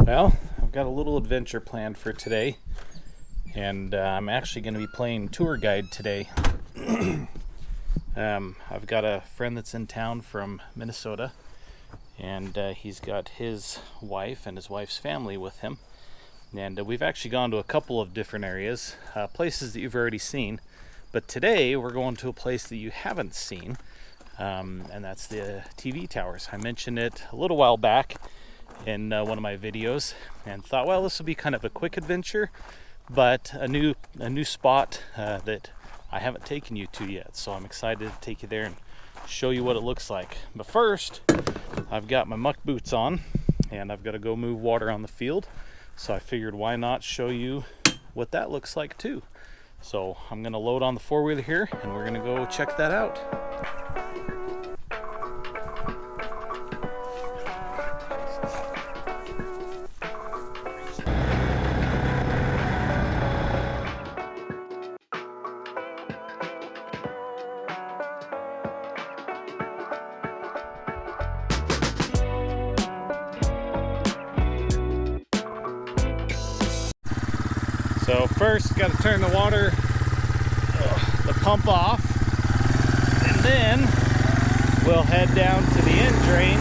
Well, I've got a little adventure planned for today, and I'm actually going to be playing tour guide today. I've got a friend that's in town from Minnesota, and he's got his wife and his wife's family with him. And we've actually gone to a couple of different areas, places that you've already seen. But today we're going to a place that you haven't seen, and that's the TV towers. I mentioned it a little while back in one of my videos and thought, well, this will be kind of a quick adventure, but a new spot that I haven't taken you to yet. So I'm excited to take you there and show you what it looks like. But first, I've got my muck boots on and I've got to go move water on the field. So I figured, why not show you what that looks like too. So I'm going to load on the four-wheeler here and we're going to go check that out. So first, got to turn the the pump off, and then we'll head down to the end drain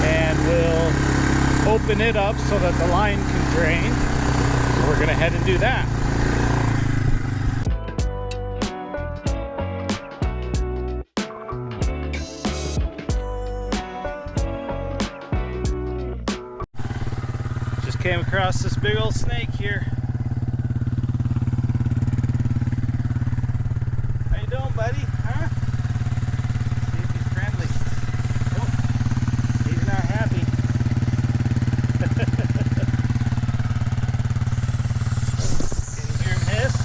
and we'll open it up so that the line can drain. So we're going to head and do that. Just came across this big old snake here. Buddy, huh? See if he's friendly. Oh, he's not happy. Can you hear him hiss?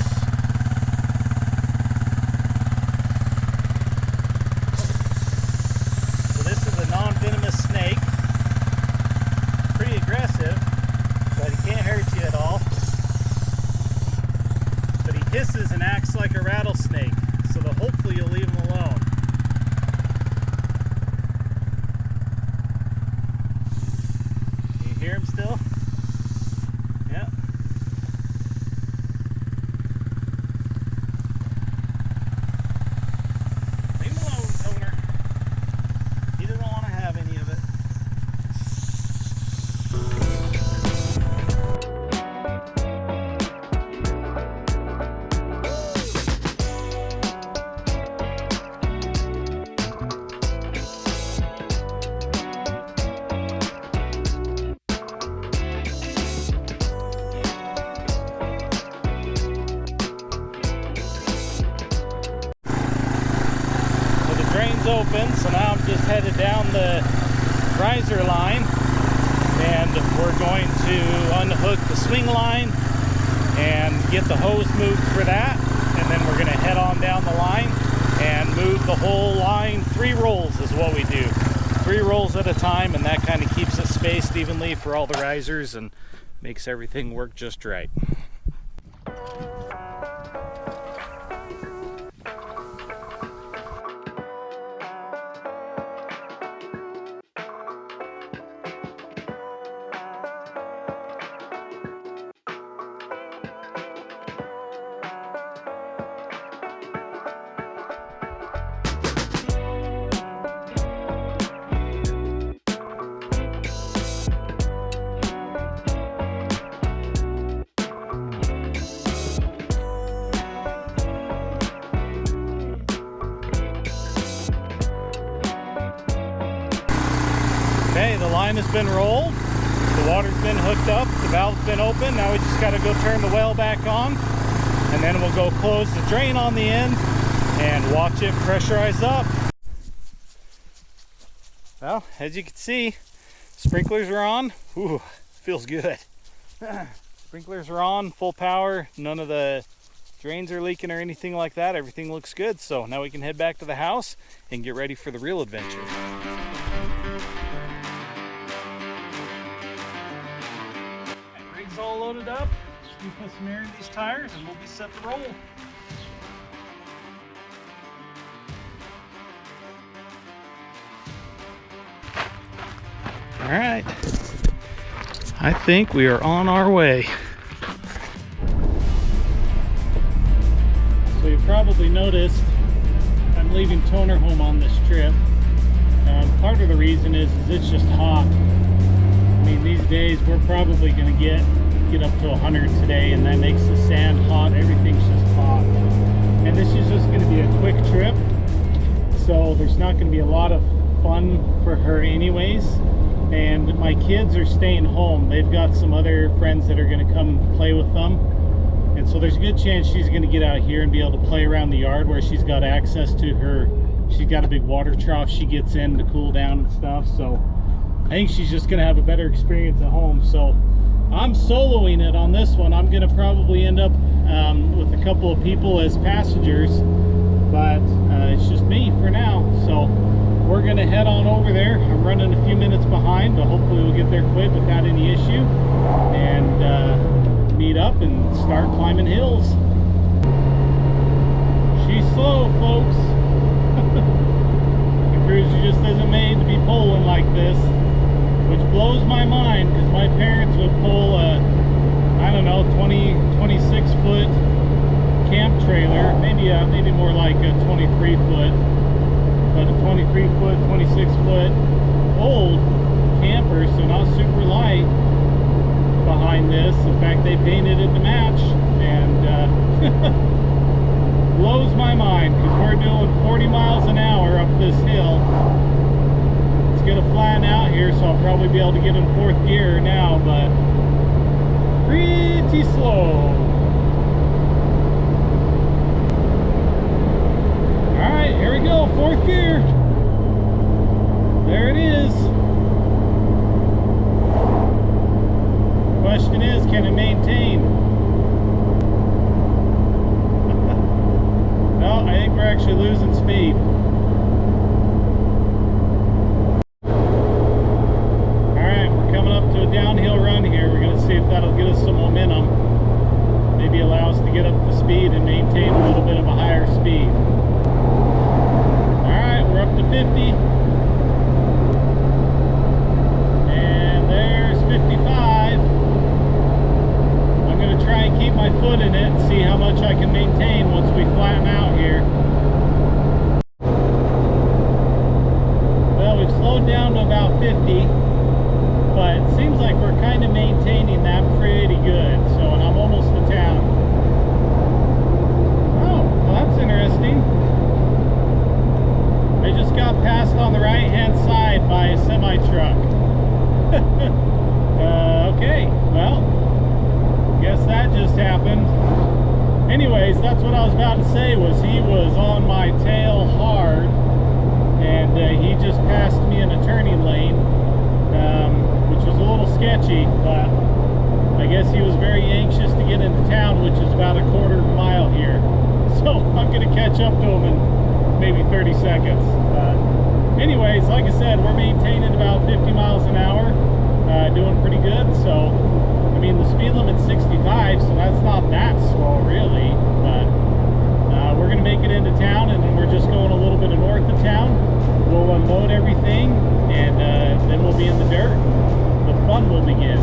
So this is a non-venomous snake. Pretty aggressive, but he can't hurt you at all. But he hisses and acts like a rattlesnake. So hopefully you'll leave him alone. Can you hear him still? Yeah. Leave him alone, Toner. He doesn't want to have any of it. Drain's open, so now I'm just headed down the riser line and we're going to unhook the swing line and get the hose moved for that, and then we're going to head on down the line and move the whole line. 3 rolls is what we do, 3 rolls at a time, and that kind of keeps it spaced evenly for all the risers and makes everything work just right. Okay, the line has been rolled, the water's been hooked up, the valve's been open. Now we just got to go turn the well back on, and then we'll go close the drain on the end and watch it pressurize up. Well, as you can see, sprinklers are on. Ooh, feels good. Sprinklers are on, full power. None of the drains are leaking or anything like that. Everything looks good. So now we can head back to the house and get ready for the real adventure. Rig's all loaded up. We put some air in these tires and we'll be set to roll. All right. I think we are on our way. So you probably noticed I'm leaving Toner home on this trip. Part of the reason is it's just hot. I mean, these days we're probably going to get up to 100 today, and that makes the sand hot. Everything's just hot. And this is just going to be a quick trip, so there's not going to be a lot of fun for her anyways. And my kids are staying home. They've got some other friends that are going to come play with them, and so there's a good chance she's going to get out here and be able to play around the yard where she's got access to her. She's got a big water trough she gets in to cool down and stuff, so I think she's just going to have a better experience at home. So I'm soloing it on this one. I'm going to probably end up with a couple of people as passengers, but it's just me for now. So we're going to head on over there. I'm running a few minutes behind, but hopefully we'll get there quick without any issue, and meet up and start climbing hills. She's slow, folks. The Cruiser just isn't made to be pulling like this, which blows my mind, because my parents would pull a, I don't know, 26 foot camp trailer, maybe more like a 23 foot, but a 23 foot, 26 foot old camper, so not super light, behind this. In fact, they painted it to match, and blows my mind, because we're doing 40 miles an hour up this hill. It's gonna flatten out here, so I'll probably be able to get in fourth gear now, but pretty slow. Alright, here we go, fourth gear. There it is. Question is, can it maintain? No, I think we're actually losing speed. Alright, we're coming up to a downhill run here. We're going to see if that'll get us some momentum. Maybe allow us to get up to speed and maintain a little bit of a higher speed. Alright, we're up to 50. And there's 55. I'm going to try and keep my foot in it and see how much I can maintain once we flatten out here. Well, we've slowed down to about 50, but it seems like we're kind of maintaining that pretty good. So, and I'm almost to town. Oh, well, that's interesting. I just got passed on the right hand side by a semi truck. Okay, well, guess that just happened. Anyways, that's what I was about to say, was he was on my tail hard, and he just passed me in a turning lane, which was a little sketchy, but I guess he was very anxious to get into town, which is about a quarter of a mile here. So I'm going to catch up to him in maybe 30 seconds. Anyways, like I said, we're maintaining about 50 miles an hour, doing pretty good. So I mean, the speed limit's 65, so that's not that slow, really. But we're going to make it into town, and then we're just going a little bit north of town. We'll unload everything, and then we'll be in the dirt. The fun will begin.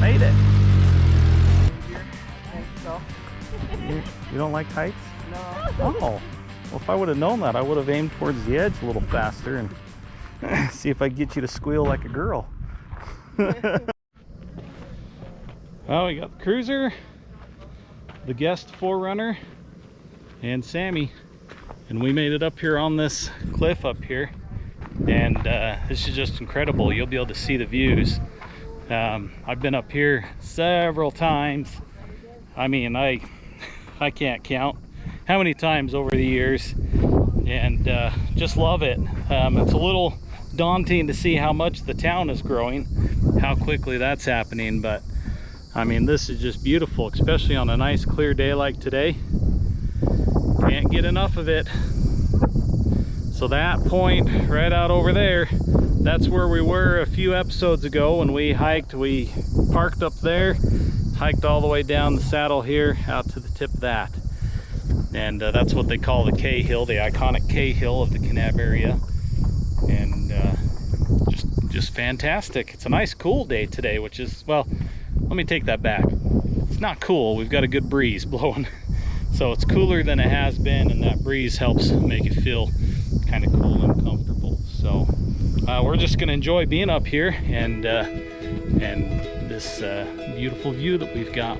Made it. You don't like heights? No. Oh, well, if I would have known that, I would have aimed towards the edge a little faster and see if I could get you to squeal like a girl. Well, we got the Cruiser, the guest 4Runner, and Sammy, and we made it up here on this cliff up here, and this is just incredible. You'll be able to see the views. I've been up here several times. I mean, I can't count how many times over the years, and just love it. It's a little daunting to see how much the town is growing, how quickly that's happening. But I mean, this is just beautiful, especially on a nice clear day like today. Can't get enough of it. So that point right out over there, that's where we were a few episodes ago when we hiked. We parked up there, hiked all the way down the saddle here out to the tip of that. And that's what they call the K Hill, the iconic K Hill of the Kanab area. And just fantastic. It's a nice cool day today, which is, well, let me take that back. It's not cool. We've got a good breeze blowing. So it's cooler than it has been, and that breeze helps make it feel kind of cool and comfortable. So we're just going to enjoy being up here and this beautiful view that we've got.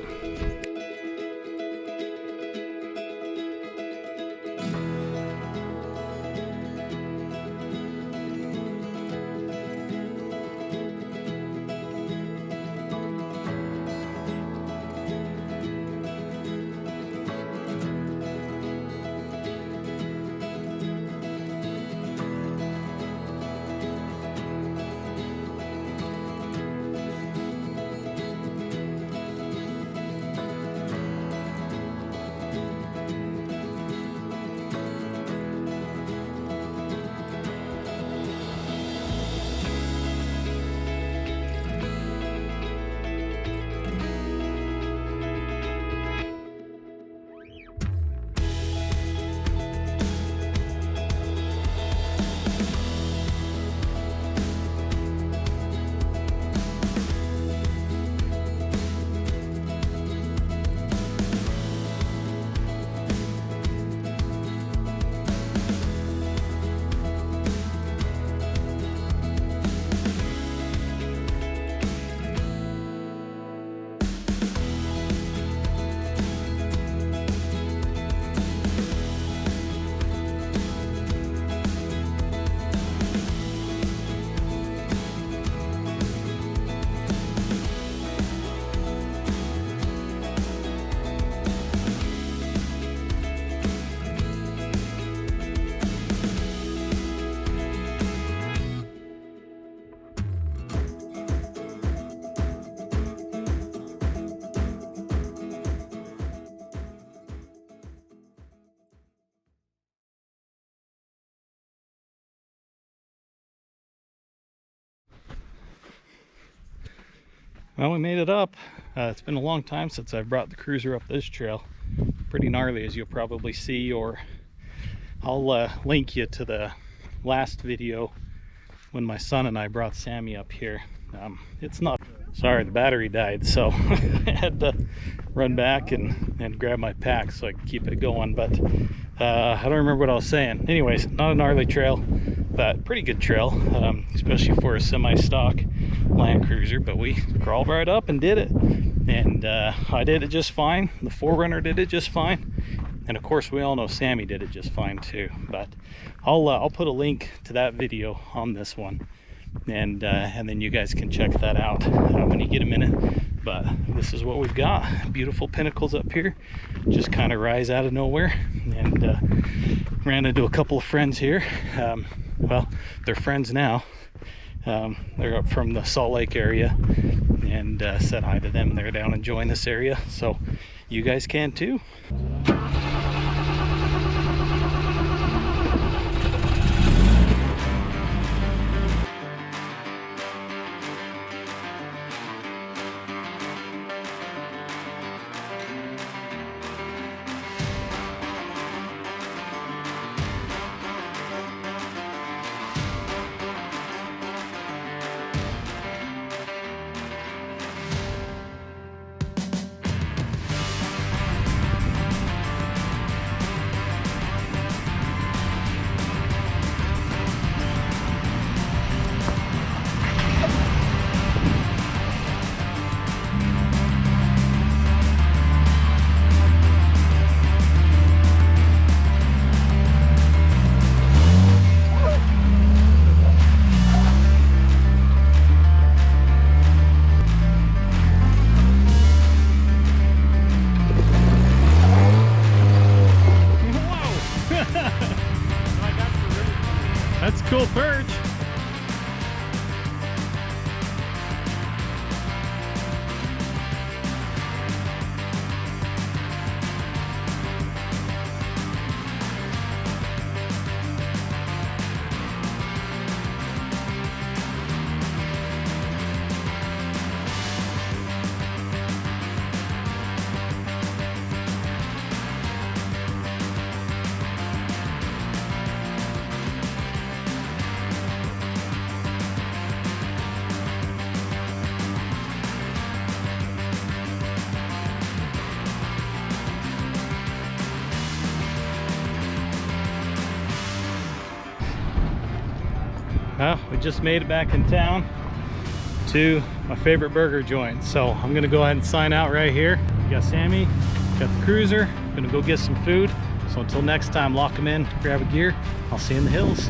Well, we made it up. It's been a long time since I've brought the cruiser up this trail. Pretty gnarly, as you'll probably see, or I'll link you to the last video when my son and I brought Sammy up here. It's not, sorry, the battery died, so I had to run back and grab my pack so I could keep it going. But I don't remember what I was saying. Anyways, not a gnarly trail, but pretty good trail, especially for a semi-stock Land Cruiser. But we crawled right up and did it, and I did it just fine. The 4Runner did it just fine, and of course we all know Sammy did it just fine too. But I'll put a link to that video on this one, and then you guys can check that out when you get a minute. But this is what we've got. Beautiful pinnacles up here, just kind of rise out of nowhere. And ran into a couple of friends here. Well, they're friends now. They're up from the Salt Lake area, and said hi to them. They're down enjoying this area, so you guys can too. That's a cool perch. Well, we just made it back in town to my favorite burger joint. So I'm gonna go ahead and sign out right here. We got Sammy, got the cruiser, gonna go get some food. So until next time, lock them in, grab a gear. I'll see you in the hills.